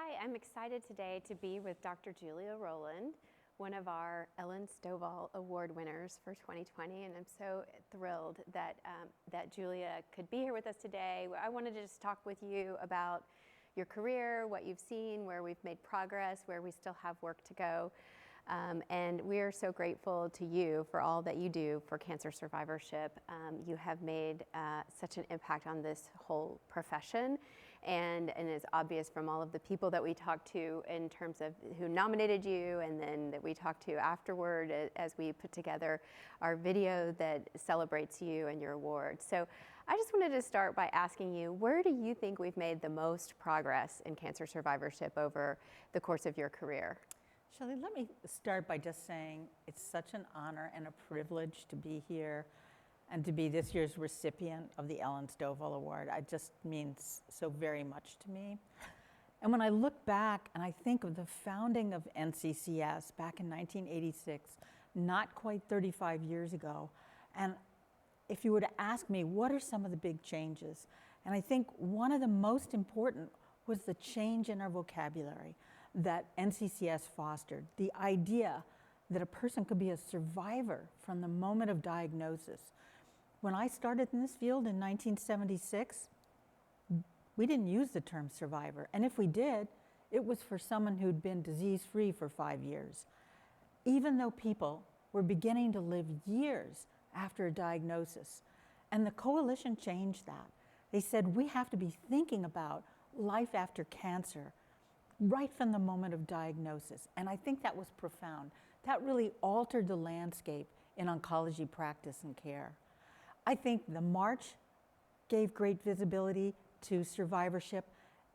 Hi, I'm excited today to be with Dr. Julia Rowland, one of our Ellen Stovall Award winners for 2020, and I'm so thrilled that, that Julia could be here with us today. I wanted to just talk with you about your career, what you've seen, where we've made progress, where we still have work to go. And we are so grateful to you for all that you do for cancer survivorship. You have made such an impact on this whole profession, and it's obvious from all of the people that we talked to in terms of who nominated you, and then that we talked to afterward as we put together our video that celebrates you and your award. So I just wanted to start by asking you, where do you think we've made the most progress in cancer survivorship over the course of your career? Shelley, let me start by just saying it's such an honor and a privilege to be here and to be this year's recipient of the Ellen Stovall Award. It just means so very much to me. And when I look back and I think of the founding of NCCS back in 1986, not quite 35 years ago, and if you were to ask me, what are some of the big changes? And I think one of the most important was the change in our vocabulary that NCCS fostered, the idea that a person could be a survivor from the moment of diagnosis. When I started in this field in 1976, we didn't use the term survivor, and if we did, it was for someone who'd been disease-free for 5 years. Even though people were beginning to live years after a diagnosis, and the coalition changed that. They said we have to be thinking about life after cancer right from the moment of diagnosis. And I think that was profound. That really altered the landscape in oncology practice and care. I think the March gave great visibility to survivorship,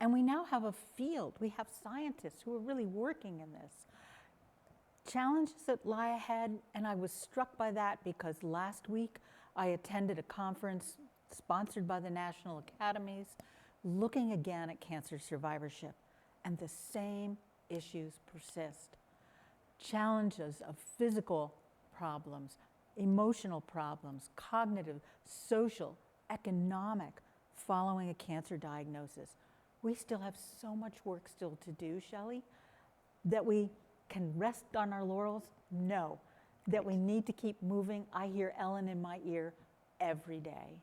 and we now have a field. We have scientists who are really working in this. Challenges that lie ahead, and I was struck by that because last week I attended a conference sponsored by the National Academies looking again at cancer survivorship. And the same issues persist. Challenges of physical problems, emotional problems, cognitive, social, economic, following a cancer diagnosis. We still have so much work still to do, Shelley, that we can rest on our laurels? No. That we need to keep moving. I hear Ellen in my ear every day.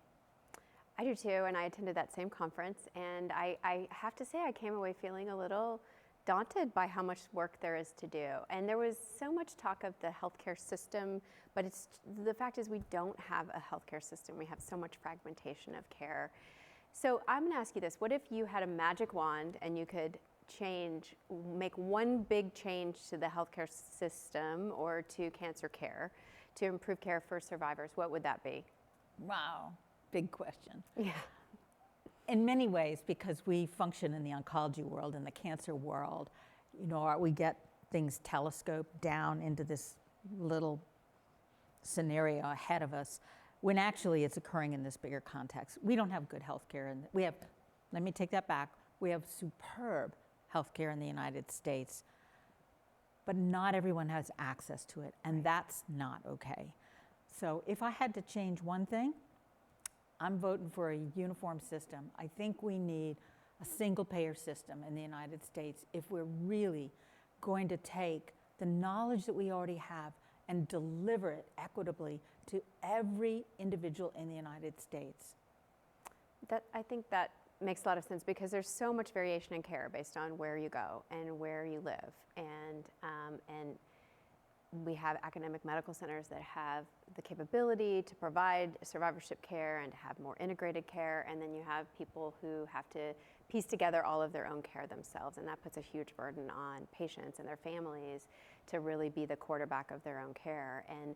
I do too, and I attended that same conference, and I have to say I came away feeling a little daunted by how much work there is to do. And there was so much talk of the healthcare system, but the fact is we don't have a healthcare system. We have so much fragmentation of care. So I'm gonna ask you this, what if you had a magic wand and you could make one big change to the healthcare system or to cancer care to improve care for survivors? What would that be? Wow. Big question. Yeah. In many ways, because we function in the oncology world and the cancer world, you know, we get things telescoped down into this little scenario ahead of us, when actually it's occurring in this bigger context. We don't have good health care, and let me take that back, we have superb health care in the United States, but not everyone has access to it, and that's not okay. So if I had to change one thing, I'm voting for a uniform system. I think we need a single payer system in the United States if we're really going to take the knowledge that we already have and deliver it equitably to every individual in the United States. I think that makes a lot of sense because there's so much variation in care based on where you go and where you live. And we have academic medical centers that have the capability to provide survivorship care and to have more integrated care, and then you have people who have to piece together all of their own care themselves, and that puts a huge burden on patients and their families to really be the quarterback of their own care. And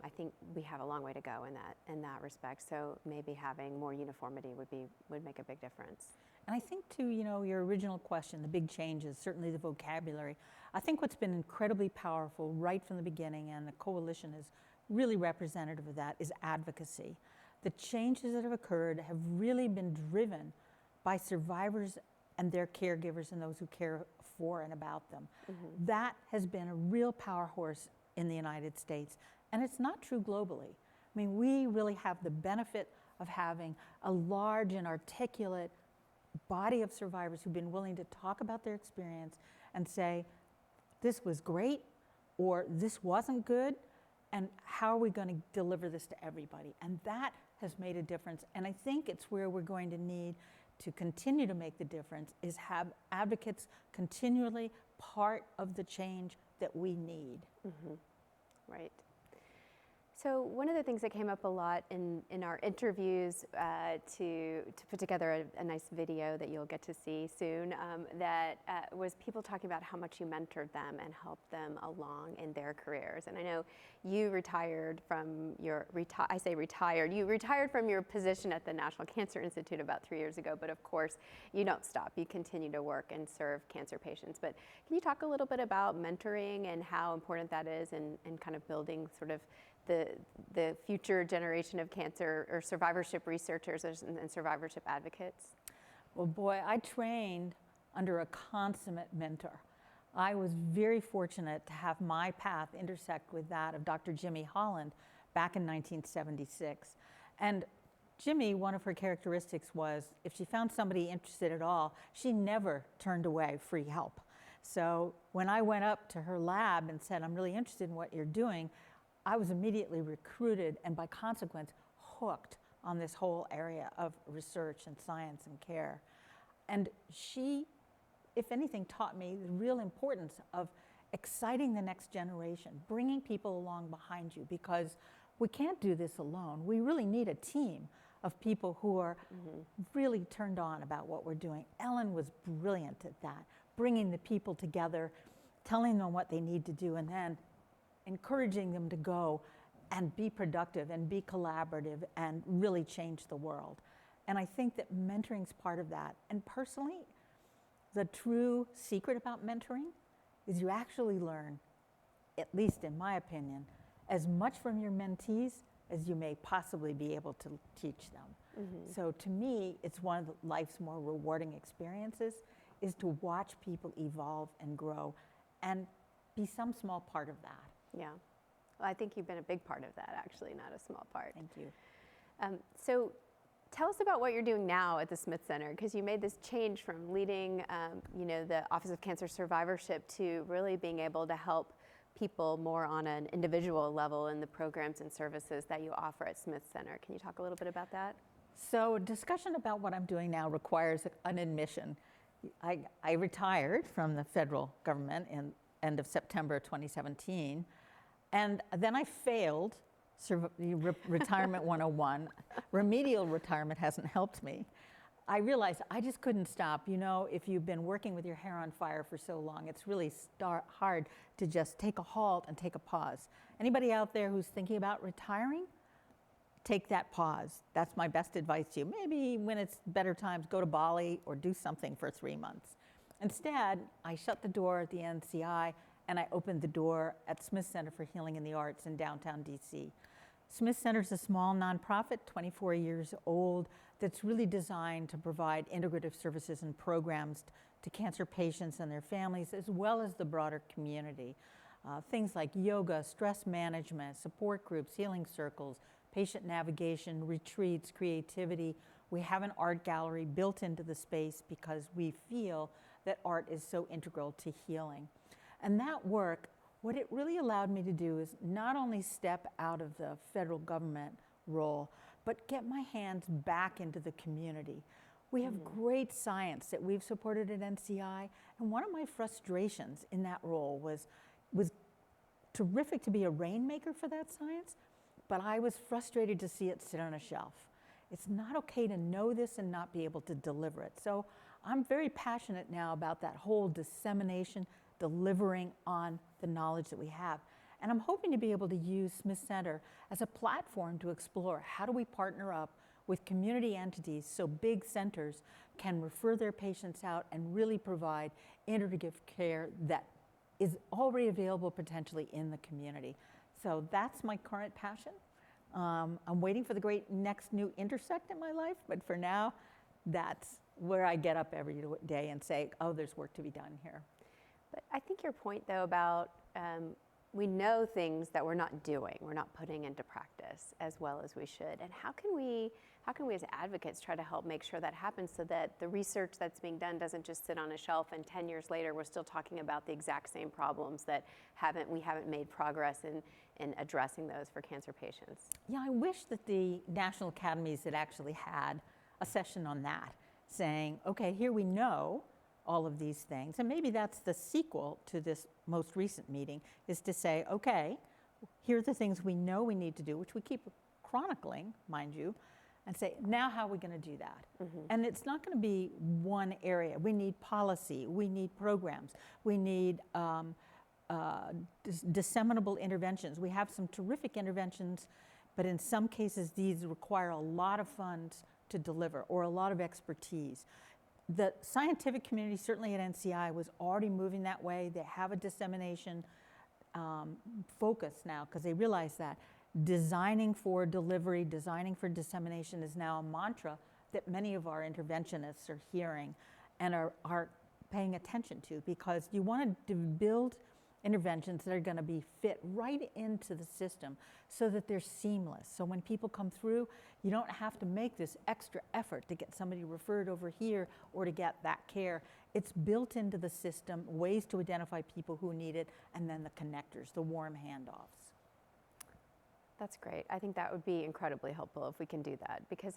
I think we have a long way to go in that respect. So maybe having more uniformity would make a big difference. And I think too, you know, your original question, the big changes, certainly the vocabulary. I think what's been incredibly powerful right from the beginning, and the coalition is really representative of that, is advocacy. The changes that have occurred have really been driven by survivors and their caregivers and those who care for and about them. Mm-hmm. That has been a real power horse in the United States. And it's not true globally. I mean, we really have the benefit of having a large and articulate body of survivors who've been willing to talk about their experience and say, this was great, or this wasn't good, and how are we going to deliver this to everybody? And that has made a difference. And I think it's where we're going to need to continue to make the difference, is have advocates continually part of the change that we need. Mm-hmm. Right. So one of the things that came up a lot in our interviews to put together a nice video that you'll get to see soon, that was people talking about how much you mentored them and helped them along in their careers. And I know you retired from your, you retired from your position at the National Cancer Institute about 3 years ago, but of course you don't stop. You continue to work and serve cancer patients. But can you talk a little bit about mentoring and how important that is in kind of building sort of the future generation of cancer or survivorship researchers and survivorship advocates? Well, boy, I trained under a consummate mentor. I was very fortunate to have my path intersect with that of Dr. Jimmy Holland back in 1976. And Jimmy, one of her characteristics was if she found somebody interested at all, she never turned away free help. So when I went up to her lab and said, I'm really interested in what you're doing, I was immediately recruited and by consequence hooked on this whole area of research and science and care. And she, if anything, taught me the real importance of exciting the next generation, bringing people along behind you, because we can't do this alone. We really need a team of people who are really turned on about what we're doing. Ellen was brilliant at that, bringing the people together, telling them what they need to do, and then encouraging them to go and be productive and be collaborative and really change the world. And I think that mentoring is part of that. And personally, the true secret about mentoring is you actually learn, at least in my opinion, as much from your mentees as you may possibly be able to teach them. So to me, it's one of life's more rewarding experiences, is to watch people evolve and grow and be some small part of that. Yeah. Well, I think you've been a big part of that, actually, not a small part. Thank you. So tell us about what you're doing now at the Smith Center, because you made this change from leading the Office of Cancer Survivorship to really being able to help people more on an individual level in the programs and services that you offer at Smith Center. Can you talk a little bit about that? So a discussion about what I'm doing now requires an admission. I retired from the federal government in end of September 2017. And then I failed Retirement 101. Remedial retirement hasn't helped me. I realized I just couldn't stop. You know, if you've been working with your hair on fire for so long, it's really hard to just take a halt and take a pause. Anybody out there who's thinking about retiring? Take that pause. That's my best advice to you. Maybe when it's better times, go to Bali or do something for 3 months. Instead, I shut the door at the NCI and I opened the door at Smith Center for Healing in the Arts in downtown DC. Smith Center is a small nonprofit, 24 years old, that's really designed to provide integrative services and programs to cancer patients and their families, as well as the broader community. Things like yoga, stress management, support groups, healing circles, patient navigation, retreats, creativity. We have an art gallery built into the space because we feel that art is so integral to healing. And that work, what it really allowed me to do is not only step out of the federal government role, but get my hands back into the community. We have great science that we've supported at NCI, and one of my frustrations in that role was terrific to be a rainmaker for that science, but I was frustrated to see it sit on a shelf. It's not okay to know this and not be able to deliver it. So I'm very passionate now about that whole dissemination, delivering on the knowledge that we have. And I'm hoping to be able to use Smith Center as a platform to explore how do we partner up with community entities so big centers can refer their patients out and really provide integrative care that is already available potentially in the community. So that's my current passion. I'm waiting for the great next new intersect in my life, but for now, that's where I get up every day and say, oh, there's work to be done here. But I think your point, though, about we know things that we're not doing, we're not putting into practice as well as we should. And how can we as advocates try to help make sure that happens so that the research that's being done doesn't just sit on a shelf and 10 years later we're still talking about the exact same problems that we haven't made progress in addressing those for cancer patients? Yeah, I wish that the National Academies had actually had a session on that, saying, okay, here we know all of these things, and maybe that's the sequel to this most recent meeting, is to say, okay, here are the things we know we need to do, which we keep chronicling, mind you, and say, now how are we going to do that? And it's not going to be one area. We need policy, we need programs, we need disseminable interventions. We have some terrific interventions, but in some cases these require a lot of funds to deliver or a lot of expertise. The scientific community, certainly at NCI, was already moving that way. They have a dissemination focus now because they realize that designing for delivery, designing for dissemination is now a mantra that many of our interventionists are hearing and are paying attention to, because you want to build interventions that are going to be fit right into the system so that they're seamless. So when people come through, you don't have to make this extra effort to get somebody referred over here or to get that care. It's built into the system, ways to identify people who need it, and then the connectors, the warm handoffs. That's great. I think that would be incredibly helpful if we can do that, because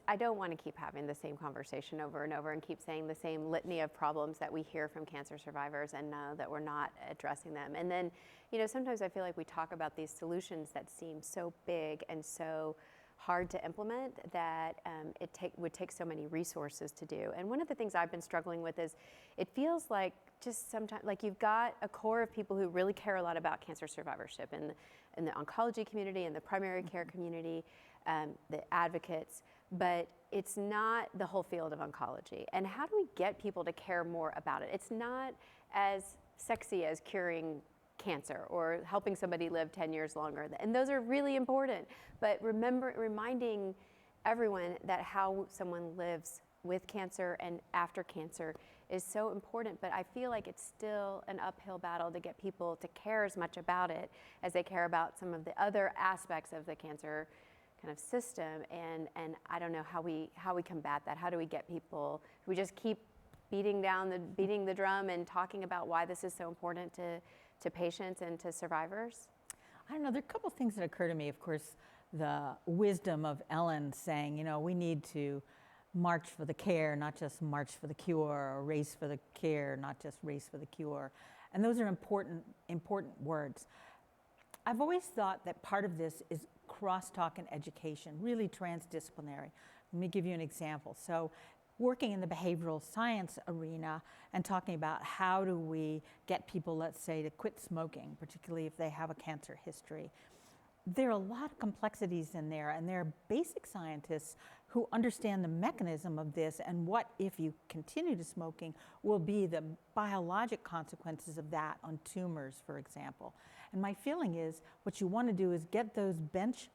I don't want to keep having the same conversation over and over and keep saying the same litany of problems that we hear from cancer survivors and know that we're not addressing them. And then, sometimes I feel like we talk about these solutions that seem so big and so hard to implement that would take so many resources to do. And one of the things I've been struggling with is it feels like just sometimes, like you've got a core of people who really care a lot about cancer survivorship in the oncology community and the primary care community, the advocates, but it's not the whole field of oncology. And how do we get people to care more about it? It's not as sexy as curing cancer or helping somebody live 10 years longer. And those are really important. But reminding everyone that how someone lives with cancer and after cancer is so important. But I feel like it's still an uphill battle to get people to care as much about it as they care about some of the other aspects of the cancer kind of system. And I don't know how we combat that. How do we get people, we just keep beating the drum and talking about why this is so important to patients and to survivors? I don't know, there are a couple things that occur to me. Of course, the wisdom of Ellen saying, we need to march for the care, not just march for the cure, or race for the care, not just race for the cure. And those are important words. I've always thought that part of this is crosstalk and education, really transdisciplinary. Let me give you an example. So working in the behavioral science arena and talking about how do we get people, let's say, to quit smoking, particularly if they have a cancer history. There are a lot of complexities in there, and there are basic scientists who understand the mechanism of this and what, if you continue to smoking, will be the biologic consequences of that on tumors, for example. And my feeling is what you want to do is get those bench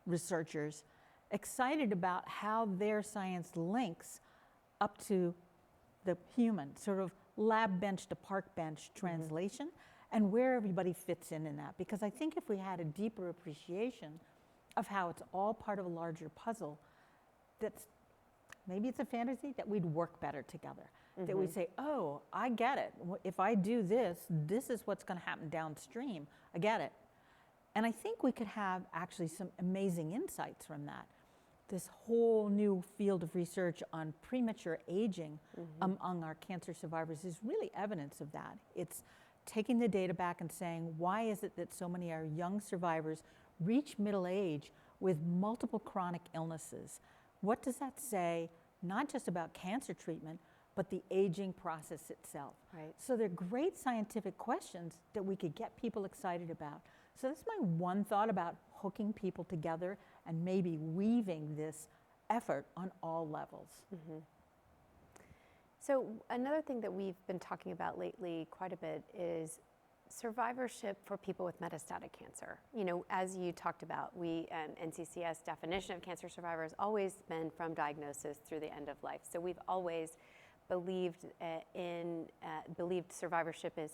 researchers excited about how their science links up to the human, sort of lab bench to park bench translation, and where everybody fits in that. Because I think if we had a deeper appreciation of how it's all part of a larger puzzle, that's, maybe it's a fantasy, that we'd work better together. That we say, oh, I get it. If I do this, this is what's going to happen downstream. I get it. And I think we could have actually some amazing insights from that. This whole new field of research on premature aging among our cancer survivors is really evidence of that. It's taking the data back and saying, why is it that so many of our young survivors reach middle age with multiple chronic illnesses? What does that say, not just about cancer treatment, but the aging process itself? Right. So they're great scientific questions that we could get people excited about. So that's my one thought about hooking people together and maybe weaving this effort on all levels. So another thing that we've been talking about lately quite a bit is survivorship for people with metastatic cancer. As you talked about, NCCS definition of cancer survivor has always been from diagnosis through the end of life. So we've always believed survivorship is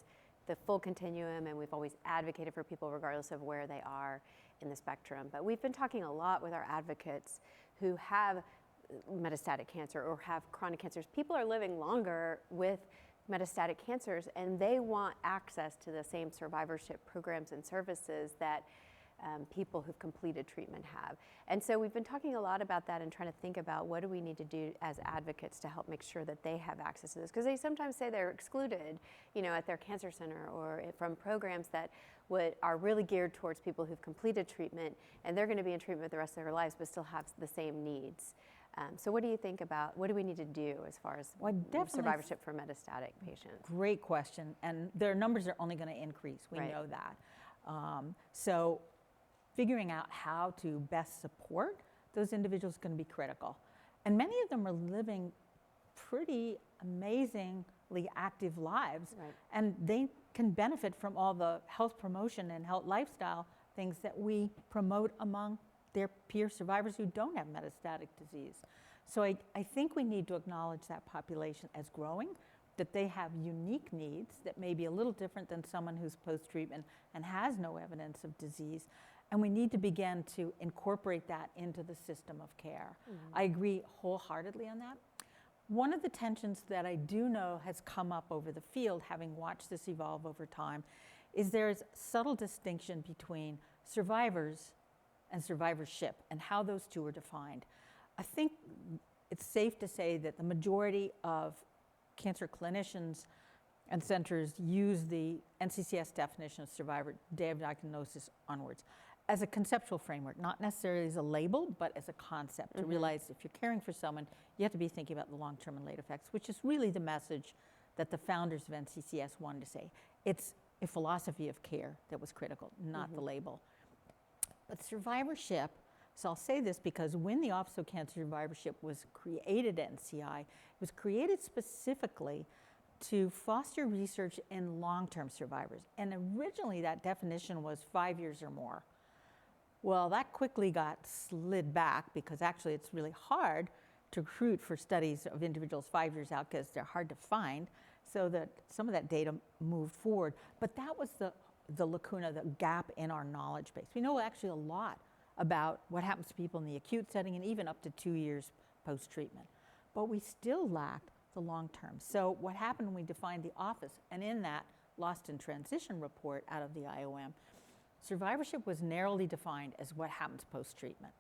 the full continuum, and we've always advocated for people regardless of where they are in the spectrum. But we've been talking a lot with our advocates who have metastatic cancer or have chronic cancers. People are living longer with metastatic cancers, and they want access to the same survivorship programs and services that people who've completed treatment have. And so we've been talking a lot about that and trying to think about what do we need to do as advocates to help make sure that they have access to this, because they sometimes say they're excluded, you know, at their cancer center or from programs that are really geared towards people who've completed treatment, and they're going to be in treatment the rest of their lives but still have the same needs. So what do you think about, what do we need to do as far as survivorship for metastatic patients? Great question, and their numbers are only going to increase. We know that. So figuring out how to best support those individuals is going to be critical. And many of them are living pretty amazingly active lives, and they can benefit from all the health promotion and health lifestyle things that we promote among their peer survivors who don't have metastatic disease. So I think we need to acknowledge that population as growing, that they have unique needs that may be a little different than someone who's post-treatment and has no evidence of disease. And we need to begin to incorporate that into the system of care. I agree wholeheartedly on that. One of the tensions that I do know has come up over the field, having watched this evolve over time, is there's subtle distinction between survivors and survivorship and how those two are defined. I think it's safe to say that the majority of cancer clinicians and centers use the NCCS definition of survivor, day of diagnosis onwards, as a conceptual framework, not necessarily as a label, but as a concept, to realize if you're caring for someone, you have to be thinking about the long-term and late effects, which is really the message that the founders of NCCS wanted to say. It's a philosophy of care that was critical, not the label. But survivorship, so I'll say this because when the Office of Cancer Survivorship was created at NCI, it was created specifically to foster research in long-term survivors. And originally that definition was 5 years or more. Well, that quickly got slid back because actually it's really hard to recruit for studies of individuals 5 years out because they're hard to find, so that some of that data moved forward. But that was the lacuna, the gap in our knowledge base. We know actually a lot about what happens to people in the acute setting and even up to 2 years post-treatment. But we still lacked the long term. So what happened when we defined the office, and in that Lost in Transition report out of the IOM, survivorship was narrowly defined as what happens post-treatment.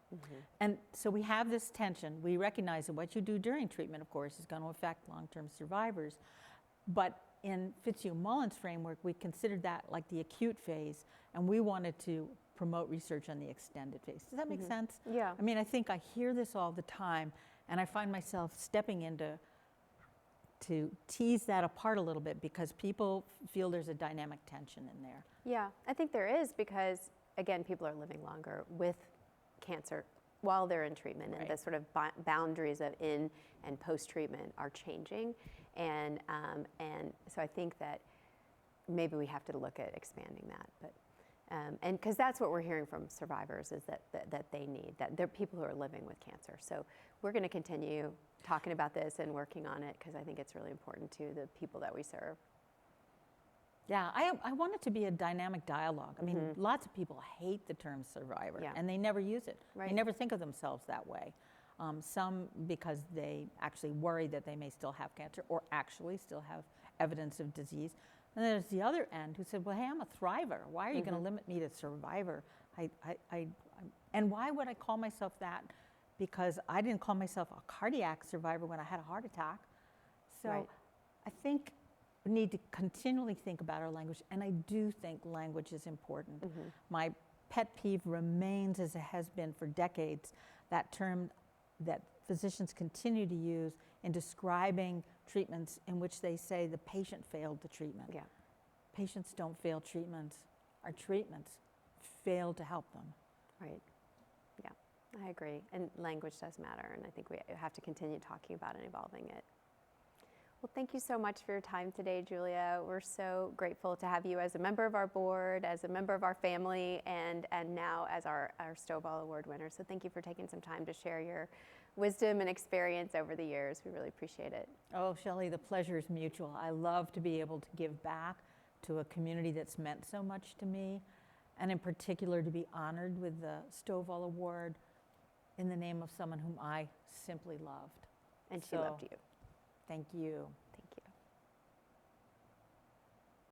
And so we have this tension. We recognize that what you do during treatment, of course, is going to affect long-term survivors. But in Fitzhugh-Mullin's framework, we considered that like the acute phase, and we wanted to promote research on the extended phase. Does that make sense? Yeah. I mean, I think I hear this all the time, and I find myself stepping in to tease that apart a little bit because people feel there's a dynamic tension in there. Yeah, I think there is because, again, people are living longer with cancer while they're in treatment, and the sort of boundaries of in and post-treatment are changing. And so I think that maybe we have to look at expanding that. But and because that's what we're hearing from survivors is that they need, that they're people who are living with cancer. So we're going to continue talking about this and working on it because I think it's really important to the people that we serve. Yeah, I want it to be a dynamic dialogue. I mean, lots of people hate the term survivor, and they never use it. They never think of themselves that way. Some because they actually worry that they may still have cancer or actually still have evidence of disease. And there's the other end who said, well, hey, I'm a thriver. Why are you going to limit me to survivor? And why would I call myself that? Because I didn't call myself a cardiac survivor when I had a heart attack. So I think we need to continually think about our language, and I do think language is important. My pet peeve remains, as it has been for decades, that term that physicians continue to use in describing treatments in which they say the patient failed the treatment. Yeah. Patients don't fail treatments. Our treatments fail to help them. Right. Yeah, I agree. And language does matter, and I think we have to continue talking about and evolving it. Well, thank you so much for your time today, Julia. We're so grateful to have you as a member of our board, as a member of our family, and now as our Stovall Award winner. So thank you for taking some time to share your wisdom and experience over the years. We really appreciate it. Oh, Shelley, the pleasure is mutual. I love to be able to give back to a community that's meant so much to me, and in particular to be honored with the Stovall Award in the name of someone whom I simply loved. And she loved you. Thank you.